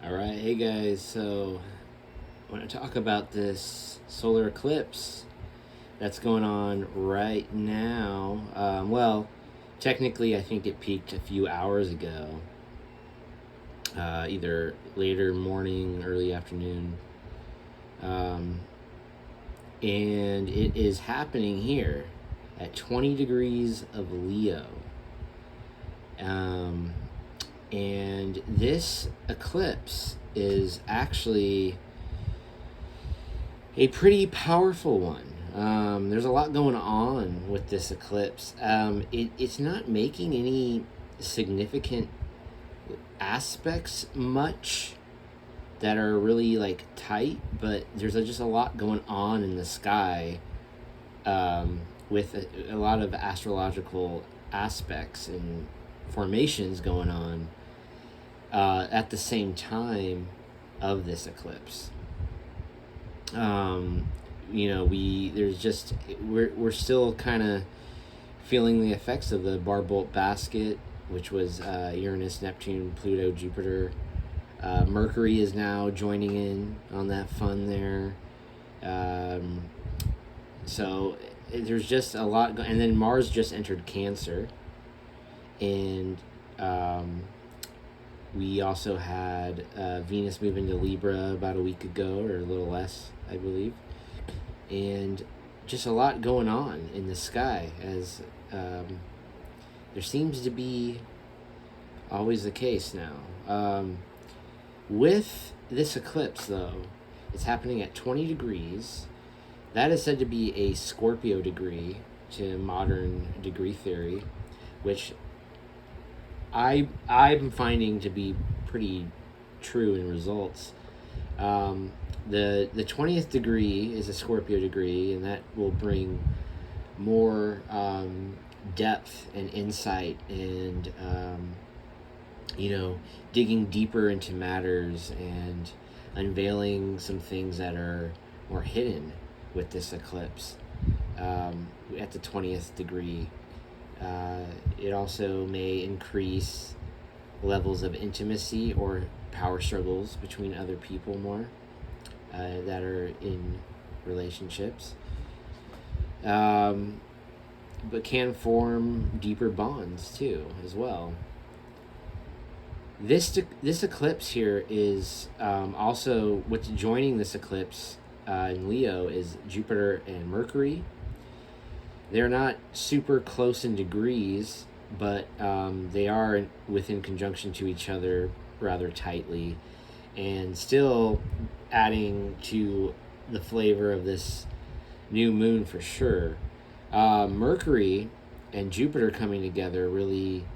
All right, hey guys. So I want to talk about this solar eclipse that's going on right now. Technically, I think it peaked a few hours ago, either later morning, early afternoon, um, and it is happening here at 20 degrees of Leo. Um, and this eclipse is actually a pretty powerful one. There's a lot going on with this eclipse. It's not making any significant aspects much that are really like tight, but there's just a lot going on in the sky, with a lot of astrological aspects and formations going on at the same time of this eclipse. We're still kind of feeling the effects of the Barbolt basket, which was Uranus, Neptune, Pluto, Jupiter. Mercury is now joining in on that fun there. So there's just a lot, and then Mars just entered Cancer, and we also had Venus move into Libra about a week ago, or a little less, I believe. And just a lot going on in the sky, as there seems to be always the case now. With this eclipse, though, it's happening at 20 degrees. That is said to be a Scorpio degree to modern degree theory, which I'm finding to be pretty true in results. The 20th degree is a Scorpio degree, and that will bring more depth and insight, and digging deeper into matters and unveiling some things that are more hidden with this eclipse at the 20th degree. It also may increase levels of intimacy or power struggles between other people more that are in relationships, but can form deeper bonds too as well. This eclipse here is also, what's joining this eclipse in Leo is Jupiter and Mercury. They're not super close in degrees, but they are within conjunction to each other rather tightly, and still adding to the flavor of this new moon for sure. Mercury and Jupiter coming together really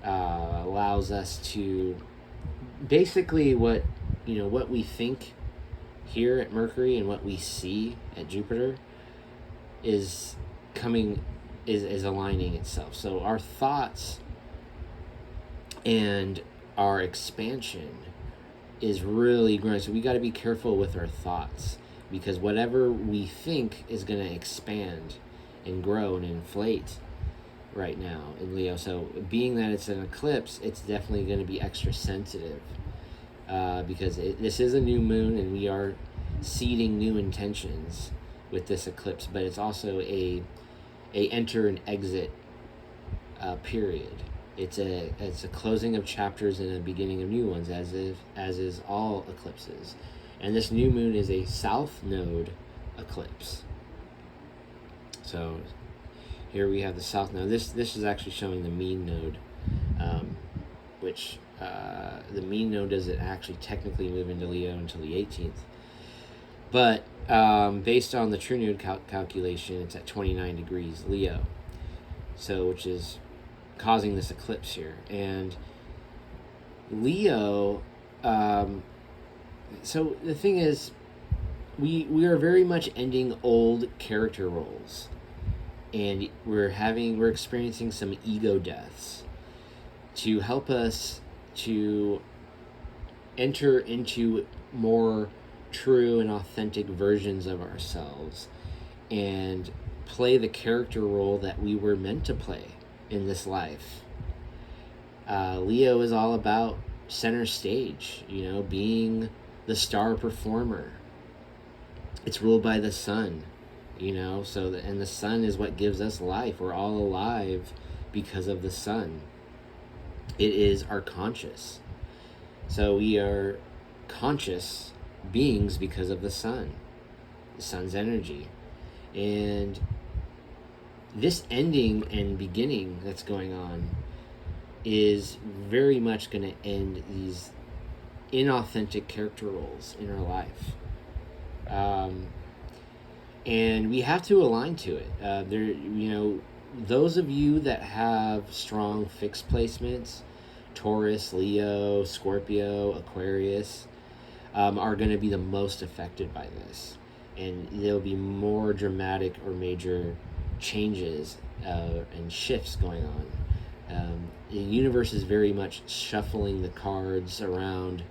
allows us to basically what we think here at Mercury and what we see at Jupiter is aligning itself. So our thoughts and our expansion is really growing. So we got to be careful with our thoughts, because whatever we think is going to expand and grow and inflate right now in Leo. So being that it's an eclipse, it's definitely going to be extra sensitive, because this is a new moon, and we are seeding new intentions with this eclipse, but it's also a enter and exit period. It's a closing of chapters and a beginning of new ones, as is all eclipses. And this new moon is a south node eclipse. So here we have the south node. This is actually showing the mean node, which the mean node doesn't actually technically move into Leo until the 18th. But based on the true node calculation, it's at 29 degrees Leo, so which is causing this eclipse here. And Leo, so the thing is, we are very much ending old character roles, and we're experiencing some ego deaths to help us to enter into more true and authentic versions of ourselves and play the character role that we were meant to play in this life. Leo is all about center stage, being the star performer. It's ruled by the sun, and the sun is what gives us life. We're all alive because of the sun. It is our conscious. So we are conscious beings because of the sun's energy. And this ending and beginning that's going on is very much going to end these inauthentic character roles in our life. And we have to align to it. Those of you that have strong fixed placements, Taurus, Leo, Scorpio, Aquarius, are going to be the most affected by this. And there'll be more dramatic or major changes and shifts going on. The universe is very much shuffling the cards around,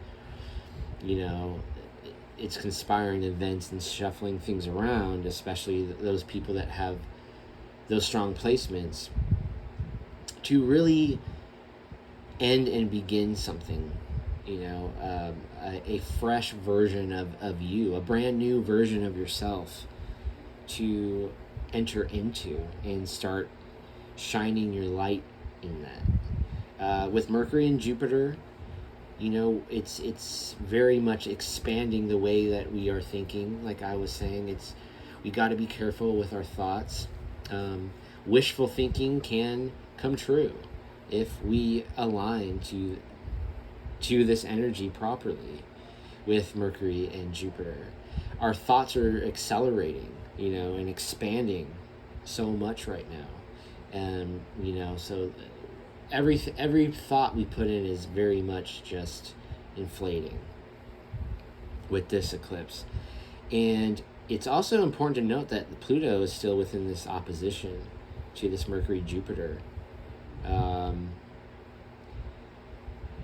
it's conspiring events and shuffling things around, especially those people that have those strong placements, to really end and begin something, a fresh version of you, a brand new version of yourself to enter into and start shining your light in that. With Mercury and Jupiter, it's very much expanding the way that we are thinking. Like I was saying, we got to be careful with our thoughts. Wishful thinking can come true if we align to this energy properly with Mercury and Jupiter. Our thoughts are accelerating, and expanding so much right now. And, so every thought we put in is very much just inflating with this eclipse. And it's also important to note that Pluto is still within this opposition to this Mercury-Jupiter.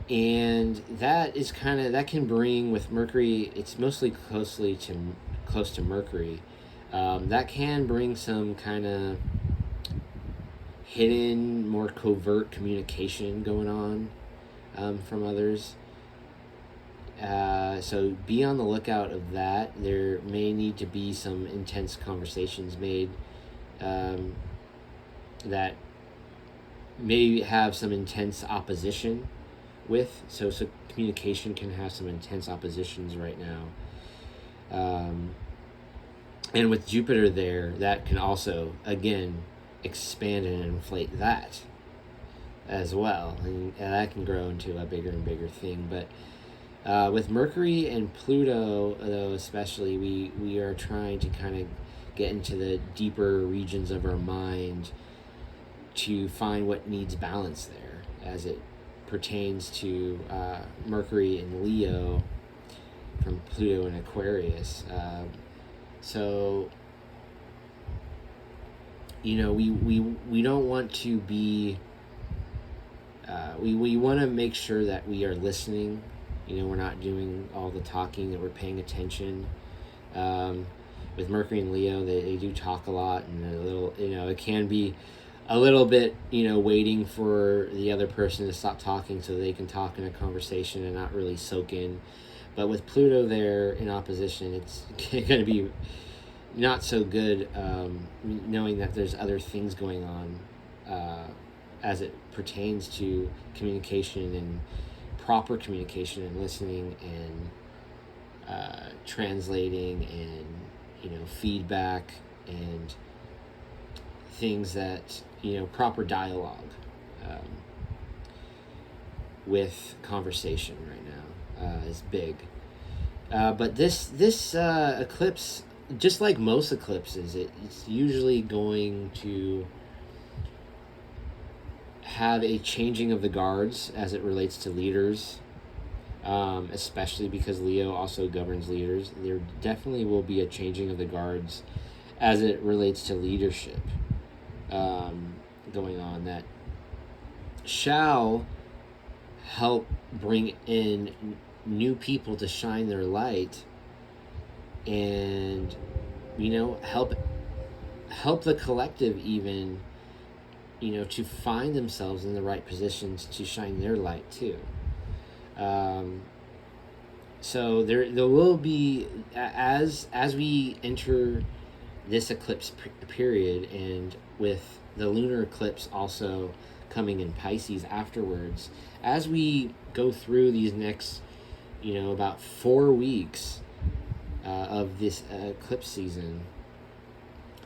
And that is that can bring, with Mercury, it's mostly close to Mercury. That can bring some kind of hidden, more covert communication going on from others. So be on the lookout of that. There may need to be some intense conversations made that may have some intense opposition with. So communication can have some intense oppositions right now. And with Jupiter there, that can also, again, expand and inflate that as well. And that can grow into a bigger and bigger thing. But with Mercury and Pluto, though, especially, we are trying to kind of get into the deeper regions of our mind to find what needs balance there as it pertains to Mercury and Leo from Pluto and Aquarius. So, we don't want to be, we want to make sure that we are listening. We're not doing all the talking, that we're paying attention. With Mercury and Leo, they do talk a lot, and a little, it can be a little bit, waiting for the other person to stop talking so they can talk in a conversation and not really soak in. But with Pluto there in opposition, it's going to be not so good, knowing that there's other things going on as it pertains to communication and proper communication and listening and translating and feedback and things that proper dialogue with conversation right now is big. But this eclipse, just like most eclipses, it's usually going to have a changing of the guards as it relates to leaders, especially because Leo also governs leaders. There definitely will be a changing of the guards as it relates to leadership going on, that shall help bring in new people to shine their light and help the collective even to find themselves in the right positions to shine their light too. Um, so there will be, as we enter this eclipse period, and with the lunar eclipse also coming in Pisces afterwards, as we go through these next, about 4 weeks of this eclipse season,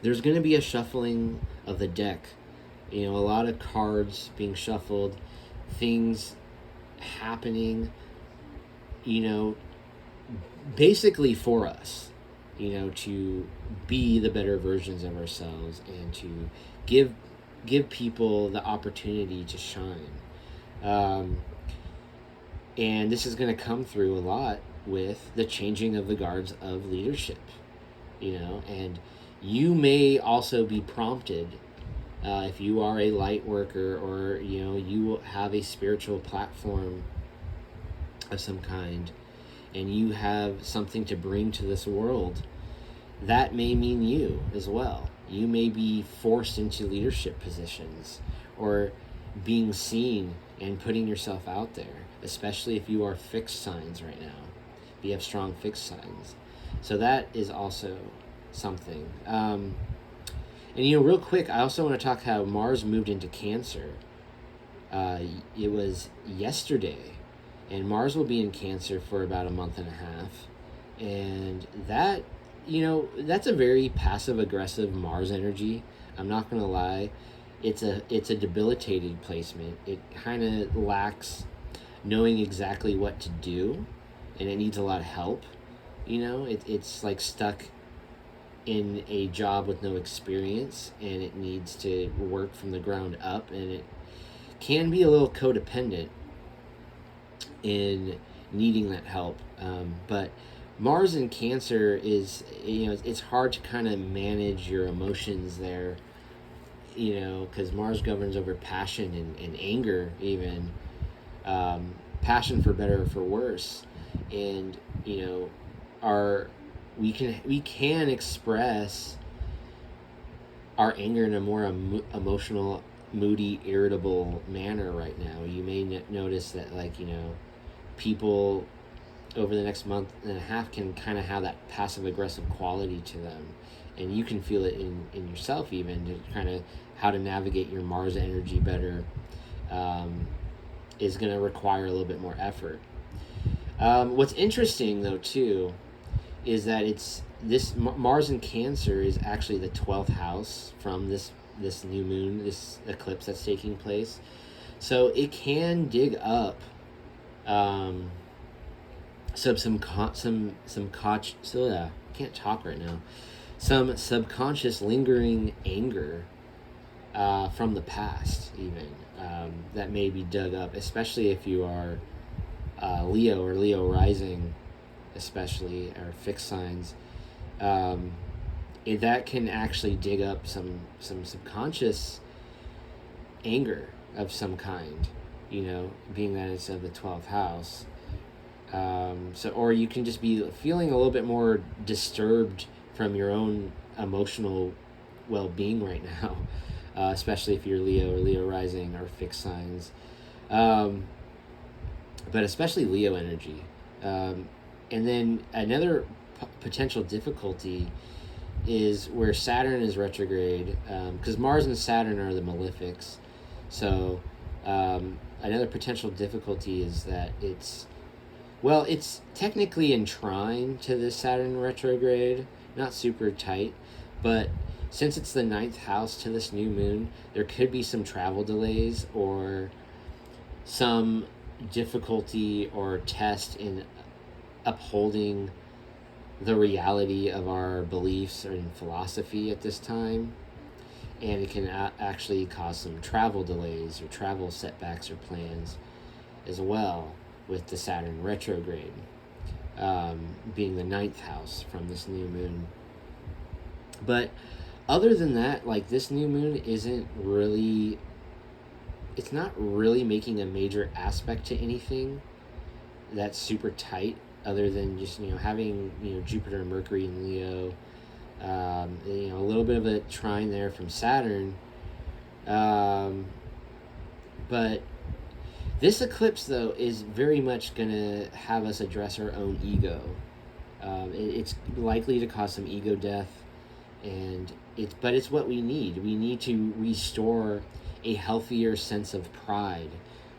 there's going to be a shuffling of the deck. A lot of cards being shuffled, things happening, basically for us, to be the better versions of ourselves and to give people the opportunity to shine. And this is going to come through a lot with the changing of the guards of leadership, and you may also be prompted, if you are a light worker, or you have a spiritual platform of some kind, and you have something to bring to this world, that may mean you as well. You may be forced into leadership positions, or being seen and putting yourself out there, especially if you are fixed signs right now. If you have strong fixed signs. So that is also something. And real quick, I also want to talk how Mars moved into Cancer. It was yesterday, and Mars will be in Cancer for about a month and a half. And that, that's a very passive-aggressive Mars energy. I'm not going to lie. It's a debilitated placement. It kind of lacks knowing exactly what to do, and it needs a lot of help. It's like stuck in a job with no experience, and it needs to work from the ground up, and it can be a little codependent in needing that help. But Mars in Cancer is, it's hard to kind of manage your emotions there, because Mars governs over passion and anger, even passion for better or for worse. And we can express our anger in a more emotional, moody, irritable manner right now. You may notice that, people over the next month and a half can kind of have that passive aggressive quality to them, and you can feel it in yourself, even to kind of how to navigate your Mars energy better. Is going to require a little bit more effort. What's interesting though too is that it's this Mars in Cancer is actually the 12th house from this new moon, this eclipse that's taking place. So it can dig up can't talk right now. Some subconscious lingering anger from the past, even that may be dug up, especially if you are Leo or Leo rising, especially, or fixed signs. That can actually dig up some subconscious anger of some kind, being that it's of the 12th house. Or you can just be feeling a little bit more disturbed from your own emotional well-being right now, especially if you're Leo or Leo rising or fixed signs, but especially Leo energy. And then another potential difficulty is where Saturn is retrograde, because Mars and Saturn are the malefics. So another potential difficulty is that it's technically in trine to the Saturn retrograde, not super tight, but since it's the 9th house to this new moon, there could be some travel delays or some difficulty or test in upholding the reality of our beliefs or in philosophy at this time. And it can actually cause some travel delays or travel setbacks or plans as well, with the Saturn retrograde being the 9th house from this new moon. But other than that, this new moon it's not really making a major aspect to anything that's super tight, other than just having Jupiter and Mercury in Leo, a little bit of a trine there from Saturn, but This eclipse, though, is very much going to have us address our own ego. It's likely to cause some ego death, but it's what we need. We need to restore a healthier sense of pride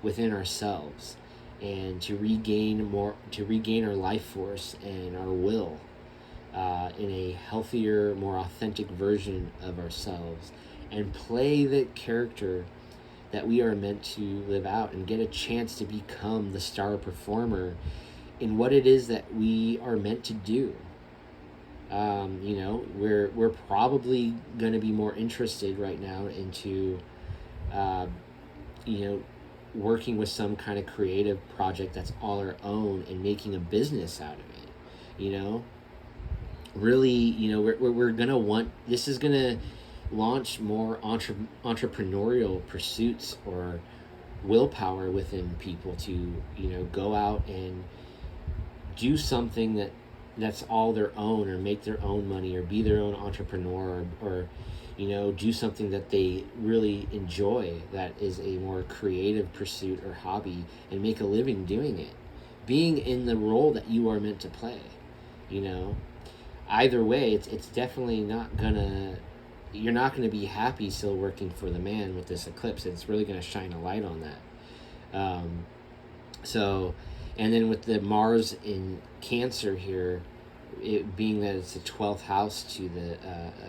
within ourselves, and to regain our life force and our will, in a healthier, more authentic version of ourselves, and play the character that we are meant to live out, and get a chance to become the star performer in what it is that we are meant to do. We're probably going to be more interested right now into, uh, you know, working with some kind of creative project that's all our own, and making a business out of it. Really, we're going to want, this is going to launch more entrepreneurial pursuits or willpower within people to, go out and do something that's all their own, or make their own money, or be their own entrepreneur, or do something that they really enjoy, that is a more creative pursuit or hobby, and make a living doing it, being in the role that you are meant to play. Either way, it's definitely not gonna, you're not going to be happy still working for the man with this eclipse. It's really going to shine a light on that. And then with the Mars in Cancer here, it being that it's the 12th house to the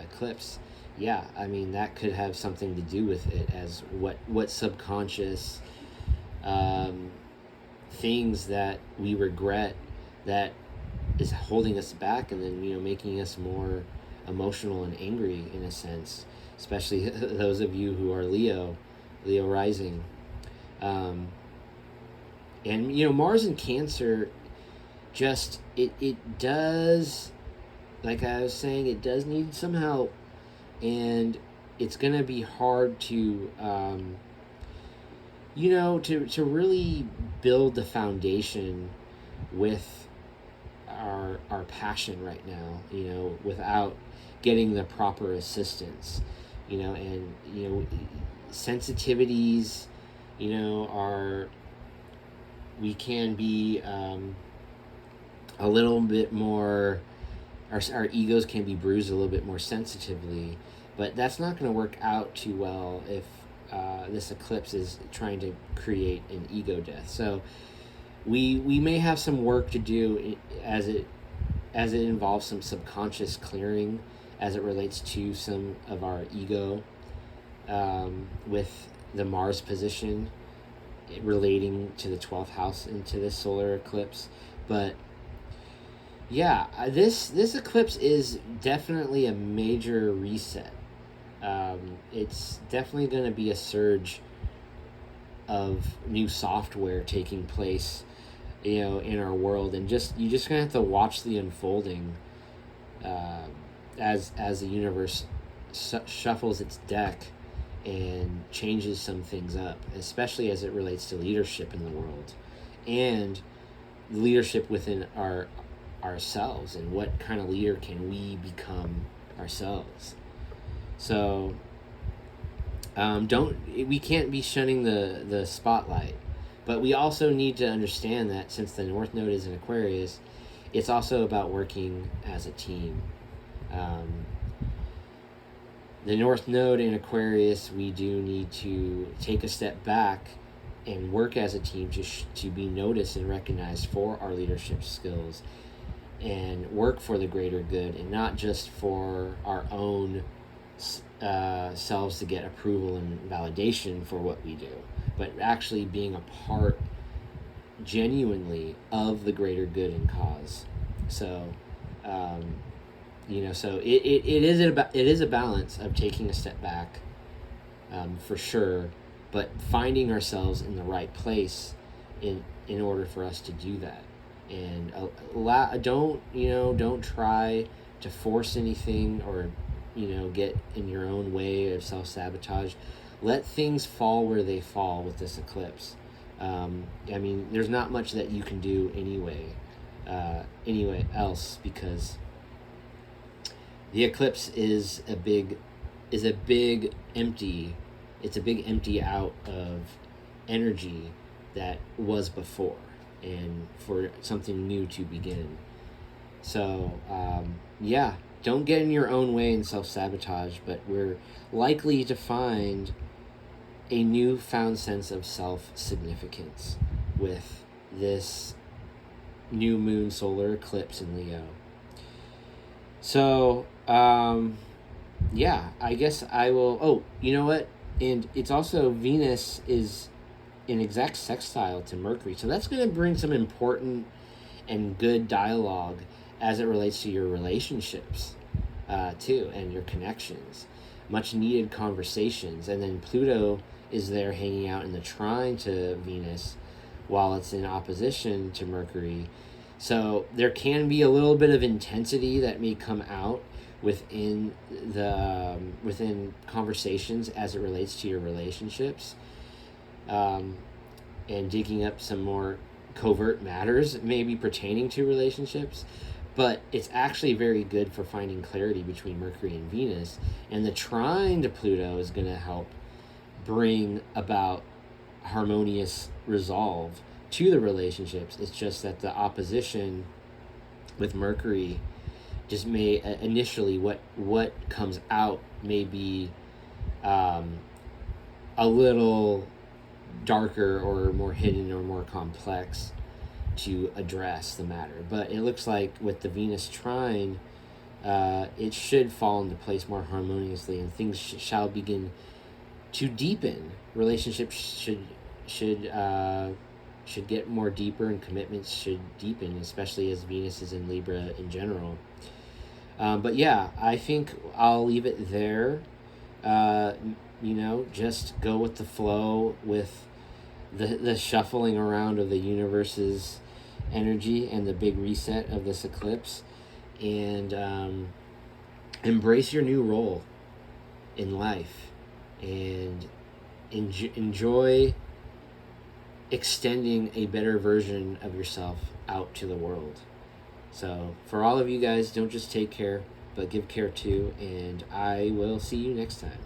eclipse, yeah, I mean, that could have something to do with it, as what subconscious things that we regret that is holding us back, and then making us more emotional and angry, in a sense, especially those of you who are Leo rising. And Mars in Cancer, just it does, like I was saying, it does need some help, and it's gonna be hard to to really build the foundation with our passion right now, without getting the proper assistance, and sensitivities, are, we can be a little bit more, our egos can be bruised a little bit more sensitively, but that's not going to work out too well if this eclipse is trying to create an ego death. So we may have some work to do as it involves some subconscious clearing, as it relates to some of our ego, with the Mars position relating to the 12th house into this solar eclipse. But yeah, this eclipse is definitely a major reset. It's definitely going to be a surge of new software taking place, in our world, and you just gonna have to watch the unfolding, as the universe shuffles its deck and changes some things up, especially as it relates to leadership in the world, and leadership within ourselves, and what kind of leader can we become ourselves. So we can't be shunning the spotlight, but we also need to understand that since the North Node is in Aquarius, it's also about working as a team. The North Node in Aquarius, we do need to take a step back and work as a team to be noticed and recognized for our leadership skills, and work for the greater good, and not just for our own selves to get approval and validation for what we do, but actually being a part genuinely of the greater good and cause. So so it is a balance of taking a step back, for sure, but finding ourselves in the right place in order for us to do that. And don't try to force anything, or get in your own way of self-sabotage. Let things fall where they fall with this eclipse. There's not much that you can do anyway else, because the eclipse is a big empty out of energy that was before, and for something new to begin. So, yeah, don't get in your own way and self sabotage, but we're likely to find a newfound sense of self significance with this new moon solar eclipse in Leo. So, yeah, I guess I will. Oh, you know what? And it's also Venus is in exact sextile to Mercury. So that's going to bring some important and good dialogue as it relates to your relationships, too, and your connections. Much needed conversations. And then Pluto is there hanging out in the trine to Venus while it's in opposition to Mercury. So there can be a little bit of intensity that may come out within within conversations as it relates to your relationships, and digging up some more covert matters maybe pertaining to relationships. But it's actually very good for finding clarity between Mercury and Venus, and the trine to Pluto is going to help bring about harmonious resolve to the relationships. It's just that the opposition with Mercury just may initially what comes out may be a little darker or more hidden or more complex to address the matter. But it looks like with the Venus trine, it should fall into place more harmoniously, and things shall begin to deepen. Relationships should get more deeper, and commitments should deepen, especially as Venus is in Libra in general. But yeah, I think I'll leave it there. Just go with the flow with the shuffling around of the universe's energy and the big reset of this eclipse, and embrace your new role in life, and enjoy extending a better version of yourself out to the world. So for all of you guys, don't just take care, but give care too, and I will see you next time.